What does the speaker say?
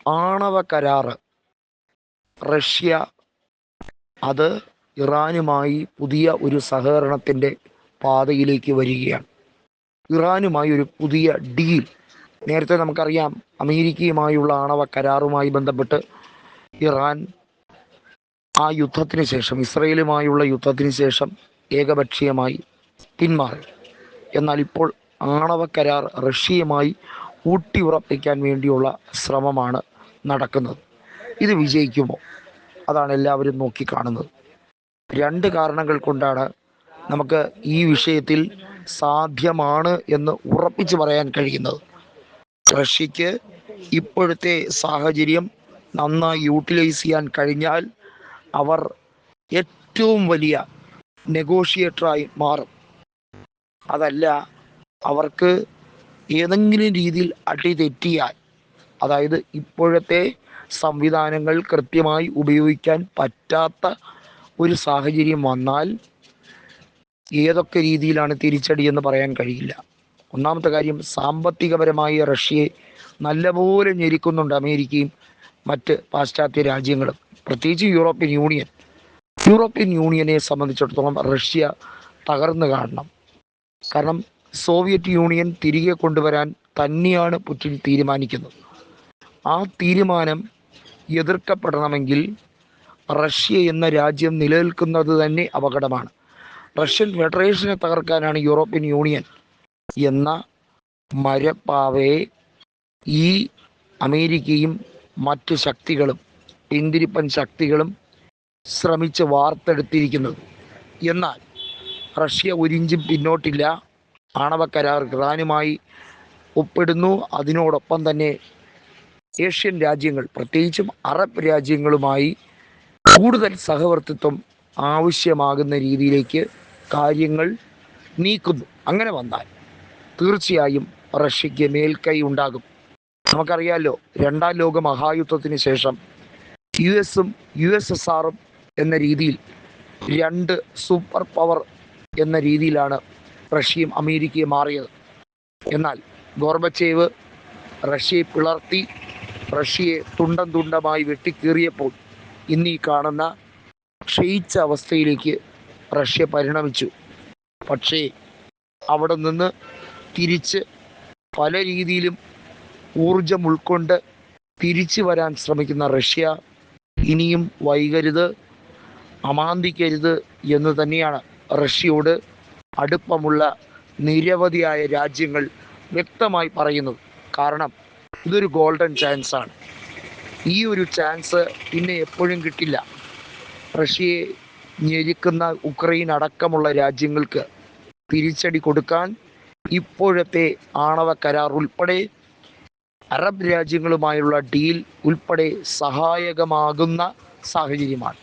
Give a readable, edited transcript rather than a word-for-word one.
ആണവ കരാറ് റഷ്യ അത് ഇറാനുമായി പുതിയ ഒരു സഹകരണത്തിൻ്റെ പാതയിലേക്ക് വരികയാണ്. ഇറാനുമായി ഒരു പുതിയ ഡീൽ. നേരത്തെ നമുക്കറിയാം, അമേരിക്കയുമായുള്ള ആണവ കരാറുമായി ബന്ധപ്പെട്ട് ഇറാൻ ആ യുദ്ധത്തിന് ശേഷം, ഇസ്രയേലുമായുള്ള യുദ്ധത്തിന് ശേഷം ഏകപക്ഷീയമായി പിന്മാറി. എന്നാൽ ഇപ്പോൾ ആണവ കരാർ റഷ്യയുമായി ഊട്ടിയുറപ്പിക്കാൻ വേണ്ടിയുള്ള ശ്രമമാണ് നടക്കുന്നത്. ഇത് വിജയിക്കുമോ? അതാണ് എല്ലാവരും നോക്കിക്കാണുന്നത്. രണ്ട് കാരണങ്ങൾ കൊണ്ടാണ് നമുക്ക് ഈ വിഷയത്തിൽ സാധ്യമാണ് എന്ന് ഉറപ്പിച്ച് പറയാൻ കഴിയുന്നത്. റഷ്യക്ക് ഇപ്പോഴത്തെ സാഹചര്യം നന്നായി യൂട്ടിലൈസ് ചെയ്യാൻ കഴിഞ്ഞാൽ അവർ ഏറ്റവും വലിയ നെഗോഷിയേറ്ററായി മാറും. അതല്ല, അവർക്ക് ഏതെങ്കിലും രീതിയിൽ അടി തെറ്റിയാൽ, അതായത് ഇപ്പോഴത്തെ സംവിധാനങ്ങൾ കൃത്യമായി ഉപയോഗിക്കാൻ പറ്റാത്ത ഒരു സാഹചര്യം വന്നാൽ ഏതൊക്കെ രീതിയിലാണ് തിരിച്ചടി എന്ന് പറയാൻ കഴിയില്ല. ഒന്നാമത്തെ കാര്യം, സാമ്പത്തികപരമായി റഷ്യയെ നല്ലപോലെ ഞെരുക്കുന്നുണ്ട് അമേരിക്കയും മറ്റ് പാശ്ചാത്യ രാജ്യങ്ങളും, പ്രത്യേകിച്ച് യൂറോപ്യൻ യൂണിയനെ സംബന്ധിച്ചിടത്തോളം റഷ്യ തകർന്നു കാണണം. കാരണം സോവിയറ്റ് യൂണിയൻ തിരികെ കൊണ്ടുവരാൻ തന്നെയാണ് പുടിൻ തീരുമാനിക്കുന്നത്. ആ തീരുമാനം എതിർക്കപ്പെടണമെങ്കിൽ റഷ്യ എന്ന രാജ്യം നിലനിൽക്കുന്നത് തന്നെ അപകടമാണ്. റഷ്യൻ ഫെഡറേഷനെ തകർക്കാനാണ് യൂറോപ്യൻ യൂണിയൻ എന്ന മരപ്പാവയെ ഈ അമേരിക്കയും മറ്റ് ശക്തികളും, പിന്തിരിപ്പൻ ശക്തികളും ശ്രമിച്ച് വാർത്തെടുത്തിരിക്കുന്നത്. എന്നാൽ റഷ്യ ഒരിഞ്ചും പിന്നോട്ടില്ല. ആണവ കരാർ ഇറാനുമായി ഒപ്പിടുന്നു. അതിനോടൊപ്പം തന്നെ ഏഷ്യൻ രാജ്യങ്ങൾ, പ്രത്യേകിച്ചും അറബ് രാജ്യങ്ങളുമായി കൂടുതൽ സഹവർത്തിത്വം ആവശ്യമാകുന്ന രീതിയിലേക്ക് കാര്യങ്ങൾ നീക്കുന്നു. അങ്ങനെ വന്നാൽ തീർച്ചയായും റഷ്യയ്ക്ക് മേൽക്കൈ ഉണ്ടാകും. നമുക്കറിയാമല്ലോ, രണ്ടാം ലോക മഹായുദ്ധത്തിന് ശേഷം USSRും എന്ന രീതിയിൽ രണ്ട് സൂപ്പർ പവർ എന്ന രീതിയിലാണ് റഷ്യയും അമേരിക്കയും മാറിയത്. എന്നാൽ ഗോർബച്ചേവ് റഷ്യയെ പിളർത്തി, റഷ്യയെ തുണ്ടം തുണ്ടമായി വെട്ടിക്കീറിയപ്പോൾ ഇന്ന് ഈ കാണുന്ന ക്ഷയിച്ച അവസ്ഥയിലേക്ക് റഷ്യ പരിണമിച്ചു. പക്ഷേ അവിടെ നിന്ന് തിരിച്ച് പല രീതിയിലും ഊർജം ഉൾക്കൊണ്ട് തിരിച്ചു വരാൻ ശ്രമിക്കുന്ന റഷ്യ ഇനിയും വൈകരുത്, അമാന്തിക്കരുത് എന്ന് തന്നെയാണ് റഷ്യയോട് അടുപ്പമുള്ള നിരവധിയായ രാജ്യങ്ങൾ വ്യക്തമായി പറയുന്നത്. കാരണം ഇതൊരു ഗോൾഡൻ ചാൻസാണ്. ഈ ഒരു ചാൻസ് പിന്നെ എപ്പോഴും കിട്ടില്ല. റഷ്യയെ ഞെരുക്കുന്ന ഉക്രൈൻ അടക്കമുള്ള രാജ്യങ്ങൾക്ക് തിരിച്ചടി കൊടുക്കാൻ ഇപ്പോഴത്തെ ആണവ കരാർ ഉൾപ്പെടെ അറബ് രാജ്യങ്ങളുമായുള്ള ഡീൽ ഉൾപ്പെടെ സഹായകമാകുന്ന സാഹചര്യമാണ്.